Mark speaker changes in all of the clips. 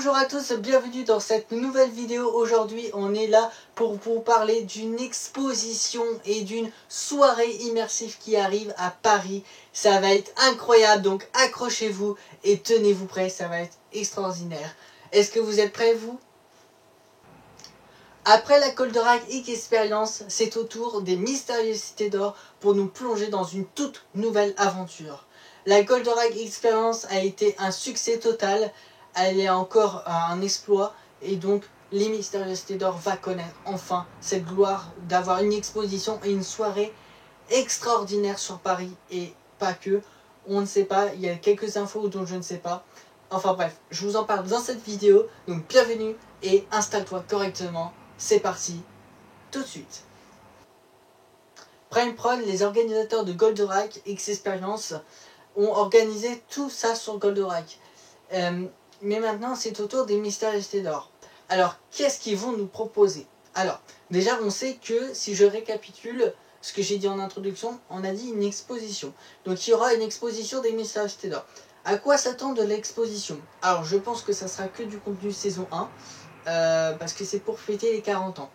Speaker 1: Bonjour à tous, bienvenue dans cette nouvelle vidéo. Aujourd'hui on est là pour vous parler d'une exposition et d'une soirée immersive qui arrive à Paris. Ça va être incroyable, donc accrochez-vous et tenez-vous prêts, ça va être extraordinaire. Est-ce que vous êtes prêts vous? Après la Goldorak X Experience, c'est au tour des mystérieuses cités d'or pour nous plonger dans une toute nouvelle aventure. La Goldorak Experience a été un succès total, elle est encore un exploit et donc les mystérieuses cités d'or va connaître enfin cette gloire d'avoir une exposition et une soirée extraordinaire sur Paris et pas que. On ne sait pas, il y a quelques infos dont je ne sais pas. Enfin bref, je vous en parle dans cette vidéo, donc bienvenue et installe-toi correctement. C'est parti, tout de suite. Prime Prod, les organisateurs de Goldorak X Experience, ont organisé tout ça sur Goldorak. Mais maintenant, c'est au tour des mystères cités d'or. Alors, qu'est-ce qu'ils vont nous proposer? Alors, déjà, on sait que, si je récapitule ce que j'ai dit en introduction, on a dit une exposition. Donc, il y aura une exposition des mystères cités d'or. À quoi s'attendre de l'exposition? Alors, je pense que ça sera que du contenu saison 1. Parce que c'est pour fêter les 40 ans.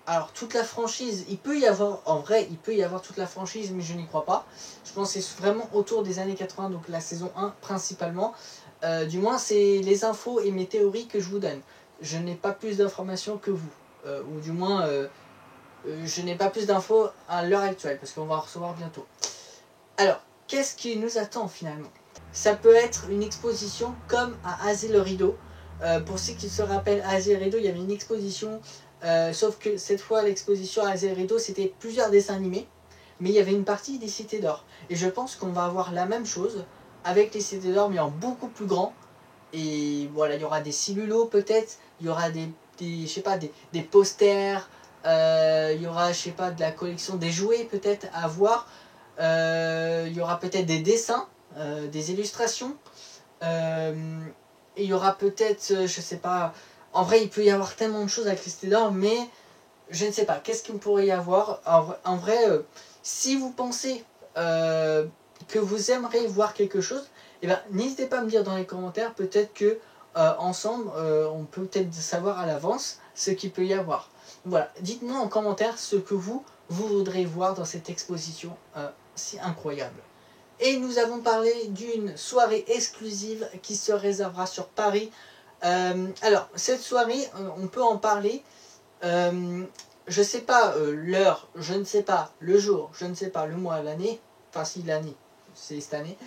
Speaker 1: Alors toute la franchise, il peut y avoir, en vrai, il peut y avoir toute la franchise, mais je n'y crois pas. Je pense que c'est vraiment autour des années 80, donc la saison 1 principalement. Du moins, c'est les infos et mes théories que je vous donne. Je n'ai pas plus d'informations que vous. Ou du moins, je n'ai pas plus d'infos à l'heure actuelle, parce qu'on va en recevoir bientôt. Alors, qu'est-ce qui nous attend finalement? Ça peut être une exposition comme à Azé le Rideau. Pour ceux qui se rappellent, à Azé le Rideau, il y avait une exposition, sauf que cette fois, l'exposition à Azé le Rideau, c'était plusieurs dessins animés, mais il y avait une partie des cités d'or. Et je pense qu'on va avoir la même chose avec les cités d'or, mais en beaucoup plus grand. Et voilà, il y aura des cellulos peut-être, il y aura je sais pas, des posters, il y aura, je sais pas, de la collection des jouets peut-être à voir. Il y aura peut-être des dessins, des illustrations. Et il y aura peut-être, je sais pas, en vrai il peut y avoir tellement de choses avec les cités d'or, mais je ne sais pas, qu'est-ce qu'il pourrait y avoir? En vrai, si vous pensez que vous aimeriez voir quelque chose, eh ben, n'hésitez pas à me dire dans les commentaires, peut-être que ensemble, on peut peut-être savoir à l'avance ce qu'il peut y avoir. Voilà, dites-moi en commentaire ce que vous voudrez voir dans cette exposition si incroyable. Et nous avons parlé d'une soirée exclusive qui se réservera sur Paris. Alors, cette soirée, on peut en parler. Je ne sais pas l'heure, je ne sais pas le jour, je ne sais pas le mois, l'année. Enfin, si l'année, c'est cette année.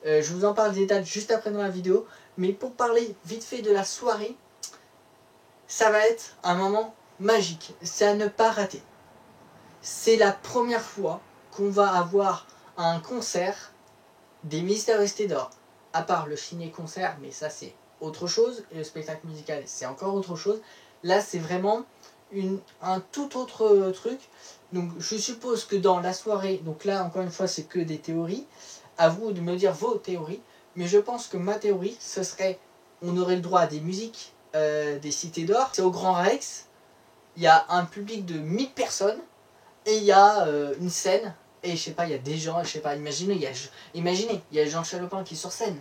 Speaker 1: Je vous en parle des dates juste après dans la vidéo. Mais pour parler vite fait de la soirée, ça va être un moment magique. C'est à ne pas rater. C'est la première fois qu'on va avoir un concert des mystères cités d'or, à part le ciné-concert, mais ça c'est autre chose, et le spectacle musical c'est encore autre chose. Là c'est vraiment un tout autre truc. Donc je suppose que dans la soirée, donc là encore une fois c'est que des théories, à vous de me dire vos théories, mais je pense que ma théorie ce serait, on aurait le droit à des musiques des cités d'or, c'est au Grand Rex, il y a un public de 1000 personnes, et il y a une scène. Et je sais pas, il y a des gens, je sais pas, imaginez, il y a Jean Chalopin qui est sur scène.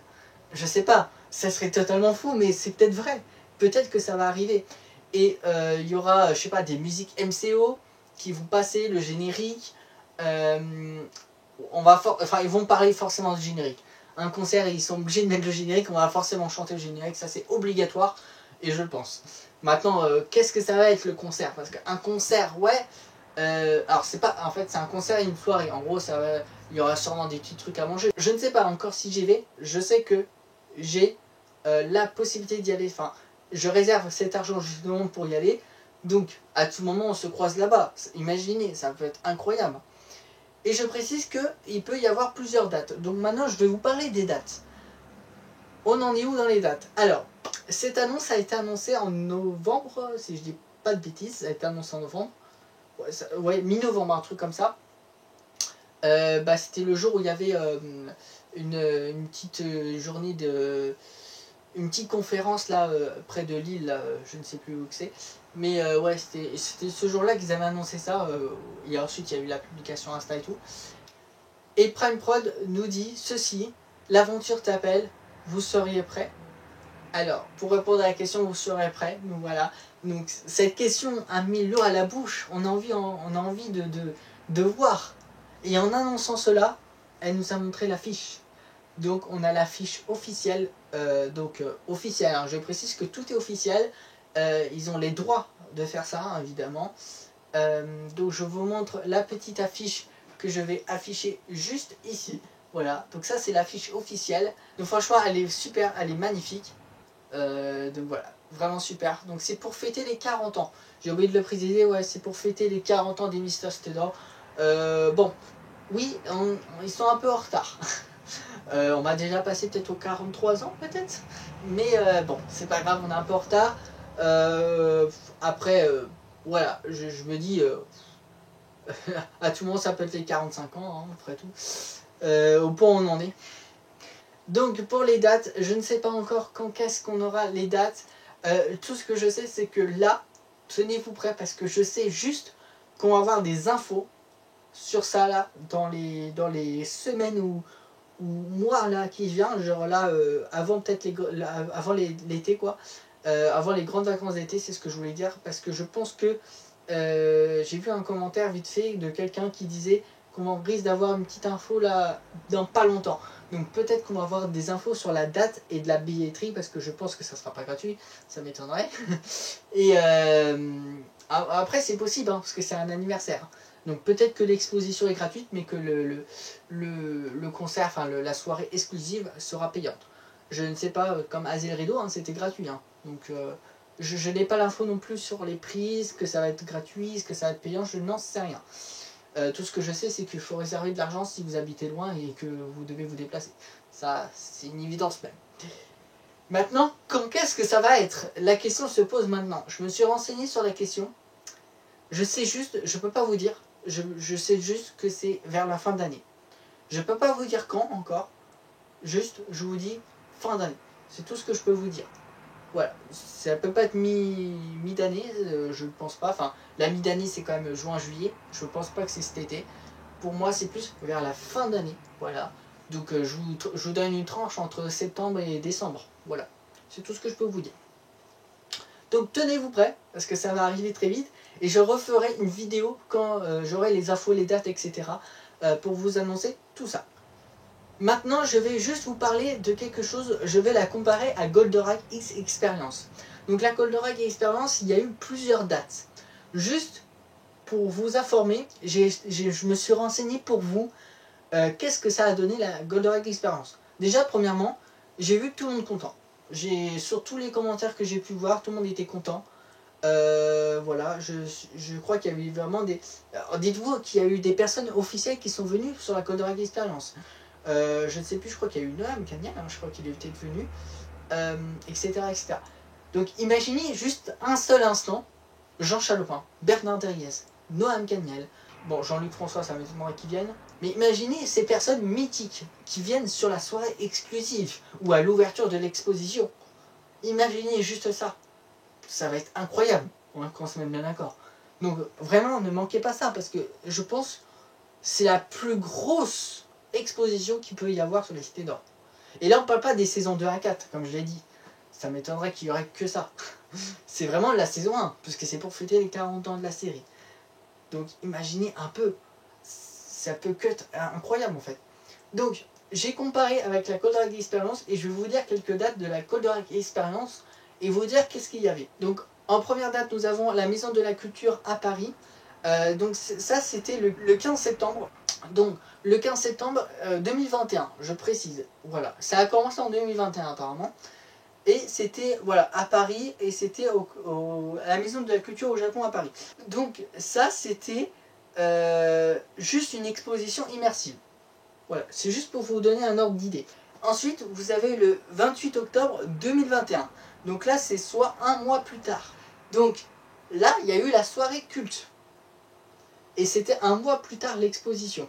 Speaker 1: Je sais pas, ça serait totalement fou, mais c'est peut-être vrai. Peut-être que ça va arriver. Et il y aura, je sais pas, des musiques MCO qui vont passer, le générique. Enfin, ils vont parler forcément du générique. Un concert, ils sont obligés de mettre le générique, on va forcément chanter le générique, ça c'est obligatoire, et je le pense. Maintenant, qu'est-ce que ça va être le concert? Parce qu'un concert, ouais. Alors c'est pas, en fait c'est un concert et une soirée. En gros il y aura sûrement des petits trucs à manger. Je ne sais pas encore si j'y vais. Je sais que j'ai la possibilité d'y aller. Enfin, je réserve cet argent justement pour y aller. Donc à tout moment on se croise là-bas. Imaginez, ça peut être incroyable. Et je précise que il peut y avoir plusieurs dates. Donc maintenant je vais vous parler des dates. On en est où dans les dates? Alors, cette annonce a été annoncée en novembre, si je dis pas de bêtises. Ça a été annoncé en novembre. Ouais, mi-novembre, un truc comme ça. C'était le jour où il y avait une petite journée une petite conférence là près de Lille, je ne sais plus où c'est. Mais ouais, c'était ce jour-là qu'ils avaient annoncé ça. Et ensuite, il y a eu la publication Insta et tout. Et Prime Prod nous dit ceci: l'aventure t'appelle, vous seriez prêts? Alors, pour répondre à la question, vous serez prêts. Donc voilà. Donc cette question a mis l'eau à la bouche. On a envie, de voir. Et en annonçant cela, elle nous a montré l'affiche. Donc on a l'affiche officielle. Officielle. Alors, je précise que tout est officiel. Ils ont les droits de faire ça, hein, évidemment. Donc je vous montre la petite affiche que je vais afficher juste ici. Voilà. Donc ça c'est l'affiche officielle. Donc franchement, elle est super, elle est magnifique. Donc voilà, vraiment super. Donc c'est pour fêter les 40 ans. J'ai oublié de le préciser, ouais, c'est pour fêter les 40 ans des Mister Stedor. Bon, oui, ils sont un peu en retard. On va déjà passer peut-être aux 43 ans, peut-être. Mais bon, c'est pas grave, on est un peu en retard. Après, voilà, je me dis, à tout le monde, ça peut être les 45 ans, hein, après tout. Au point où on en est. Donc pour les dates, je ne sais pas encore quand qu'est-ce qu'on aura les dates. Tout ce que je sais, c'est que là, tenez-vous prêts parce que je sais juste qu'on va avoir des infos sur ça là dans les semaines ou mois là qui vient, genre là avant peut-être avant l'été quoi, avant les grandes vacances d'été, c'est ce que je voulais dire parce que je pense que j'ai vu un commentaire vite fait de quelqu'un qui disait qu'on risque d'avoir une petite info là dans pas longtemps. Donc peut-être qu'on va avoir des infos sur la date et de la billetterie parce que je pense que ça sera pas gratuit, ça m'étonnerait. Et après c'est possible hein, parce que c'est un anniversaire. Donc peut-être que l'exposition est gratuite mais que le concert, enfin la soirée exclusive sera payante. Je ne sais pas, comme Azel Rideau, hein, c'était gratuit. Hein. Donc je n'ai pas l'info non plus sur les prises, que ça va être gratuit, que ça va être payant, je n'en sais rien. Tout ce que je sais, c'est qu'il faut réserver de l'argent si vous habitez loin et que vous devez vous déplacer. Ça, c'est une évidence même. Maintenant, quand qu'est-ce que ça va être? La question se pose maintenant. Je me suis renseigné sur la question. Je sais juste, je peux pas vous dire. Je sais juste que c'est vers la fin d'année. Je peux pas vous dire quand encore. Juste, je vous dis fin d'année. C'est tout ce que je peux vous dire. Voilà, ça peut pas être mi-d'année, je ne pense pas. Enfin, la mi-d'année c'est quand même juin-juillet. Je pense pas que c'est cet été. Pour moi, c'est plus vers la fin d'année. Voilà. Donc, je vous donne une tranche entre septembre et décembre. Voilà. C'est tout ce que je peux vous dire. Donc, tenez-vous prêts, parce que ça va arriver très vite. Et je referai une vidéo quand j'aurai les infos, les dates, etc. Pour vous annoncer tout ça. Maintenant, je vais juste vous parler de quelque chose, je vais la comparer à Goldorak X Experience. Donc la Goldorak Experience, il y a eu plusieurs dates. Juste pour vous informer, je me suis renseigné pour vous, qu'est-ce que ça a donné la Goldorak Experience. Déjà, premièrement, j'ai vu tout le monde content. Sur tous les commentaires que j'ai pu voir, tout le monde était content. Voilà, je crois qu'il y a eu vraiment des... Dites-vous qu'il y a eu des personnes officielles qui sont venues sur la Goldorak Experience. Je ne sais plus, je crois qu'il y a eu Noam Kanyal, hein, je crois qu'il est peut-être venu, etc., etc. Donc imaginez juste un seul instant, Jean Chalopin, Bernard Derriès, Noam Kanyal, bon Jean-Luc François, ça m'étonnerait qu'ils viennent, mais imaginez ces personnes mythiques qui viennent sur la soirée exclusive ou à l'ouverture de l'exposition. Imaginez juste ça. Ça va être incroyable, on se met bien d'accord. Donc vraiment, ne manquez pas ça, parce que je pense c'est la plus grosse exposition qu'il peut y avoir sur les cités d'or. Et là, on ne parle pas des saisons 2 à 4, comme je l'ai dit. Ça m'étonnerait qu'il y aurait que ça. C'est vraiment la saison 1, puisque c'est pour fêter les 40 ans de la série. Donc imaginez un peu. Ça peut que être incroyable en fait. Donc, j'ai comparé avec la Goldorak Experience et je vais vous dire quelques dates de la Goldorak Experience et vous dire qu'est-ce qu'il y avait. Donc, en première date, nous avons la Maison de la Culture à Paris. Donc ça, c'était le 15 septembre. Donc, le 15 septembre 2021, je précise. Voilà, ça a commencé en 2021 apparemment. Et c'était voilà, à Paris, et c'était à la Maison de la Culture au Japon à Paris. Donc ça, c'était juste une exposition immersive. Voilà, c'est juste pour vous donner un ordre d'idée. Ensuite, vous avez le 28 octobre 2021. Donc là, c'est soit un mois plus tard. Donc là, il y a eu la soirée culte. Et c'était un mois plus tard l'exposition,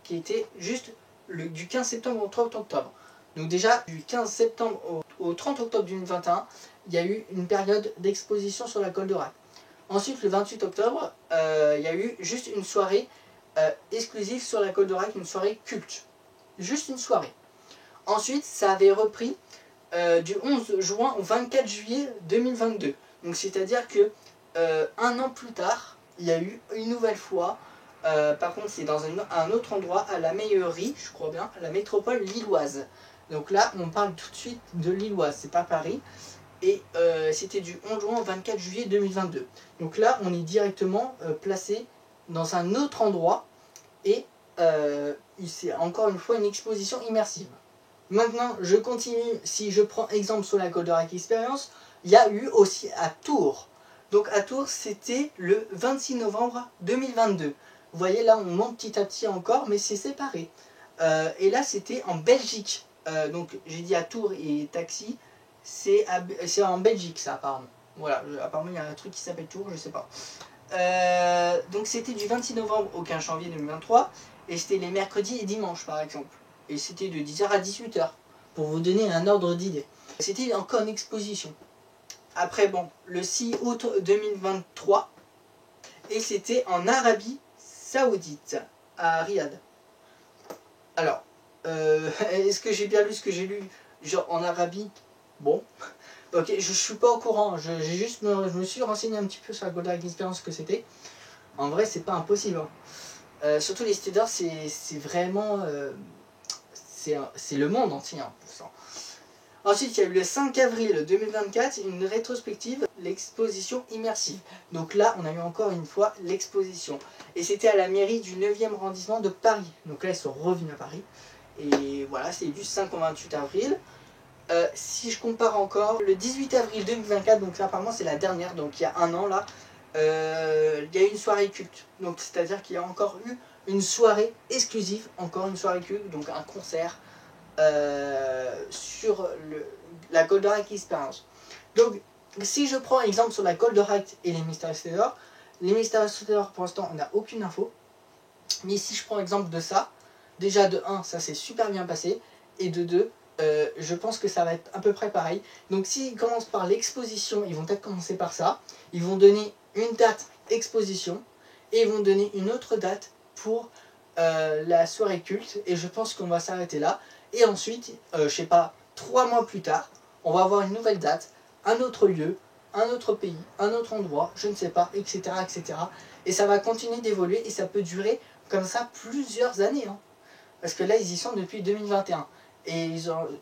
Speaker 1: qui était juste du 15 septembre au 30 octobre. Donc déjà, du 15 septembre au 30 octobre 2021, il y a eu une période d'exposition sur la Goldorak. Ensuite, le 28 octobre, il y a eu juste une soirée exclusive sur la Goldorak, une soirée culte. Juste une soirée. Ensuite, ça avait repris du 11 juin au 24 juillet 2022. Donc c'est-à-dire que un an plus tard, il y a eu une nouvelle fois, par contre c'est dans un autre endroit, à la Meillerie, je crois bien, à la métropole lilloise. Donc là, on parle tout de suite de lilloise, c'est pas Paris. Et c'était du 11 juin au 24 juillet 2022. Donc là, on est directement placé dans un autre endroit et c'est encore une fois une exposition immersive. Maintenant, je continue. Si je prends exemple sur la Goldorak Experience, il y a eu aussi à Tours. Donc à Tours, c'était le 26 novembre 2022. Vous voyez, là, on monte petit à petit encore, mais c'est séparé. Et là, c'était en Belgique. Donc j'ai dit à Tours et Taxi. C'est en Belgique, ça, apparemment. Voilà, apparemment, il y a un truc qui s'appelle Tours, je sais pas. Donc c'était du 26 novembre au 15 janvier 2023. Et c'était les mercredis et dimanches, par exemple. Et c'était de 10h à 18h, pour vous donner un ordre d'idée. C'était encore une exposition. Après, bon, le 6 août 2023, et c'était en Arabie Saoudite, à Riyad. Alors, est-ce que j'ai bien lu ce que j'ai lu, genre en Arabie? Bon, ok, je suis pas au courant, je me suis renseigné un petit peu sur la Goldorak Experience, ce que c'était. En vrai, c'est pas impossible. Hein. Surtout les Steaders, c'est vraiment... c'est le monde entier, hein, pour ça. Ensuite, il y a eu le 5 avril 2024, une rétrospective, l'exposition immersive. Donc là, on a eu encore une fois l'exposition. Et c'était à la mairie du 9e arrondissement de Paris. Donc là, ils sont revenus à Paris. Et voilà, c'est du 5 au 28 avril. Si je compare encore, le 18 avril 2024, donc là, apparemment c'est la dernière, donc il y a un an là, il y a eu une soirée culte. Donc c'est-à-dire qu'il y a encore eu une soirée exclusive, encore une soirée culte, donc un concert sur la Goldorak Experience. Donc si je prends exemple sur la Goldorak et les Mystery Steaders, les Mystery Steaders pour l'instant on n'a aucune info. Mais si je prends exemple de ça, déjà de 1, ça s'est super bien passé, et de 2, je pense que ça va être à peu près pareil. Donc s'ils commencent par l'exposition, ils vont peut-être commencer par ça. Ils vont donner une date exposition et ils vont donner une autre date pour la soirée culte. Et je pense qu'on va s'arrêter là. Et ensuite, je sais pas, 3 mois plus tard, on va avoir une nouvelle date, un autre lieu, un autre pays, un autre endroit, je ne sais pas, etc. etc. Et ça va continuer d'évoluer et ça peut durer comme ça plusieurs années. Hein. Parce que là, ils y sont depuis 2021. Et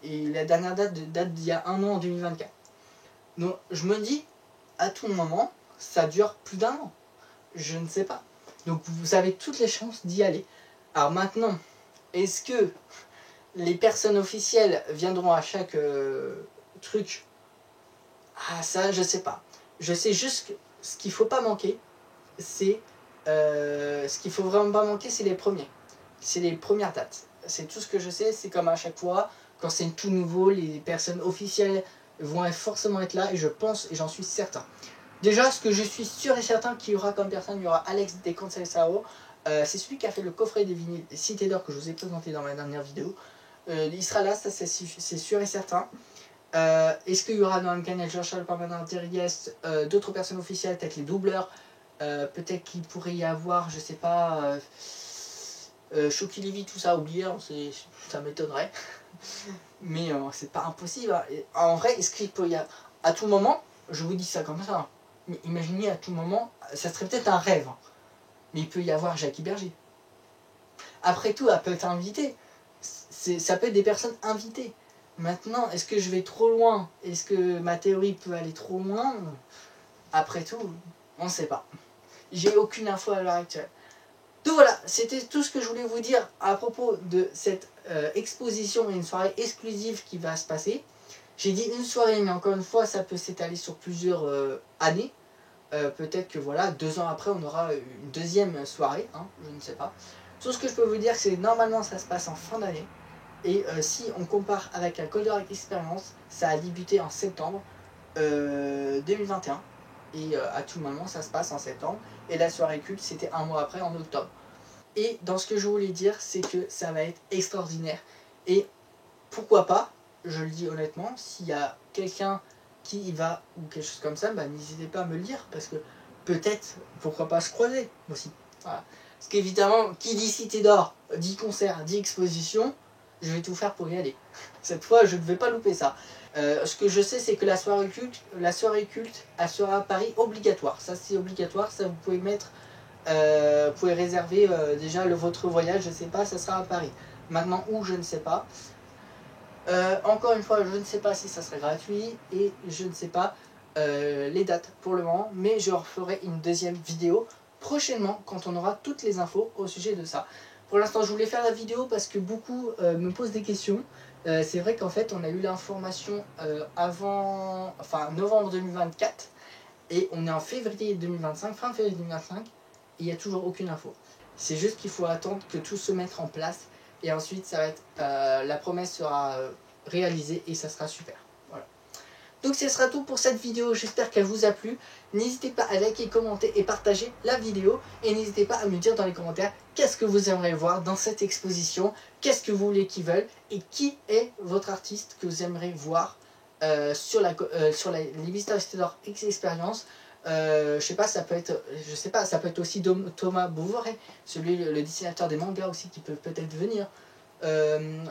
Speaker 1: la dernière date d'il y a un an en 2024. Donc je me dis, à tout moment, ça dure plus d'un an. Je ne sais pas. Donc vous avez toutes les chances d'y aller. Alors maintenant, est-ce que les personnes officielles viendront à chaque truc? Ah ça, je sais pas. Je sais juste que ce qu'il faut pas manquer, c'est... ce qu'il faut vraiment pas manquer, c'est les premiers. C'est les premières dates. C'est tout ce que je sais, c'est comme à chaque fois, quand c'est tout nouveau, les personnes officielles vont forcément être là, et je pense, et j'en suis certain. Déjà, ce que je suis sûr et certain qu'il y aura comme personne, il y aura Alex des Sao. C'est celui qui a fait le coffret des vinyles Cité d'Or que je vous ai présenté dans ma dernière vidéo. Il sera là, ça c'est sûr et certain. Est-ce qu'il y aura Noam Khan, Jean-Charles Parmanin, Deriès, d'autres personnes officielles, peut-être les doubleurs, peut-être qu'il pourrait y avoir, je sais pas... Shoki Levy, tout ça, oublié, hein, ça m'étonnerait. Mais c'est pas impossible. Hein. En vrai, est-ce qu'il peut y avoir... À tout moment, je vous dis ça comme ça, hein, mais imaginez à tout moment, ça serait peut-être un rêve, hein, mais il peut y avoir Jackie Berger. Après tout, elle peut être invitée. Ça peut être des personnes invitées. Maintenant, est-ce que je vais trop loin? Est-ce que ma théorie peut aller trop loin? Après tout, on ne sait pas. J'ai aucune info à l'heure actuelle. Donc voilà, c'était tout ce que je voulais vous dire à propos de cette exposition et une soirée exclusive qui va se passer. J'ai dit une soirée, mais encore une fois, ça peut s'étaler sur plusieurs années. Peut-être que voilà, 2 ans après, on aura une deuxième soirée, hein, je ne sais pas. Tout ce que je peux vous dire, c'est que normalement, ça se passe en fin d'année. Et si on compare avec la Goldorak Experience, ça a débuté en septembre 2021. Et à tout moment, ça se passe en septembre. Et la soirée culte, c'était un mois après, en octobre. Et dans ce que je voulais dire, c'est que ça va être extraordinaire. Et pourquoi pas, je le dis honnêtement, s'il y a quelqu'un qui y va ou quelque chose comme ça, bah, n'hésitez pas à me le dire. Parce que peut-être, pourquoi pas se croiser aussi. Voilà. Parce qu'évidemment, qui dit Cité d'Or, dit concert, dit exposition, je vais tout faire pour y aller. Cette fois, je ne vais pas louper ça. Ce que je sais, c'est que la soirée culte, elle sera à Paris obligatoire. Ça, c'est obligatoire. Ça, vous pouvez mettre, vous pouvez réserver déjà votre voyage. Je sais pas, ça sera à Paris. Maintenant, où, je ne sais pas. Encore une fois, je ne sais pas si ça serait gratuit et je ne sais pas les dates pour le moment. Mais je referai une deuxième vidéo prochainement quand on aura toutes les infos au sujet de ça. Pour l'instant, je voulais faire la vidéo parce que beaucoup me posent des questions. C'est vrai qu'en fait, on a eu l'information avant, enfin novembre 2024 et on est en février 2025, fin février 2025, et il n'y a toujours aucune info. C'est juste qu'il faut attendre que tout se mette en place et ensuite ça va être, la promesse sera réalisée et ça sera super. Voilà. Donc ce sera tout pour cette vidéo, j'espère qu'elle vous a plu. N'hésitez pas à liker, commenter et partager la vidéo. Et n'hésitez pas à me dire dans les commentaires qu'est-ce que vous aimeriez voir dans cette exposition, qu'est-ce que vous voulez qu'ils veulent et qui est votre artiste que vous aimeriez voir sur les Mister Stedor X Experience. Je sais pas, ça peut être aussi Thomas Bouveret, le dessinateur des mangas aussi qui peut peut-être venir.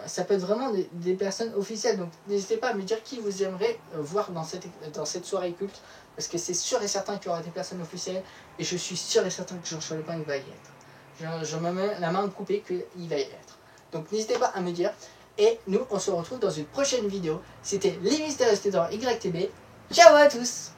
Speaker 1: Ça peut être vraiment des personnes officielles, donc n'hésitez pas à me dire qui vous aimeriez voir dans cette soirée culte, parce que c'est sûr et certain qu'il y aura des personnes officielles, et je suis sûr et certain que Georges Lepin il va y être. Je me mets la main coupée qu'il va y être. Donc n'hésitez pas à me dire, et nous on se retrouve dans une prochaine vidéo. C'était les Mystérieux Stedor YTB, ciao à tous.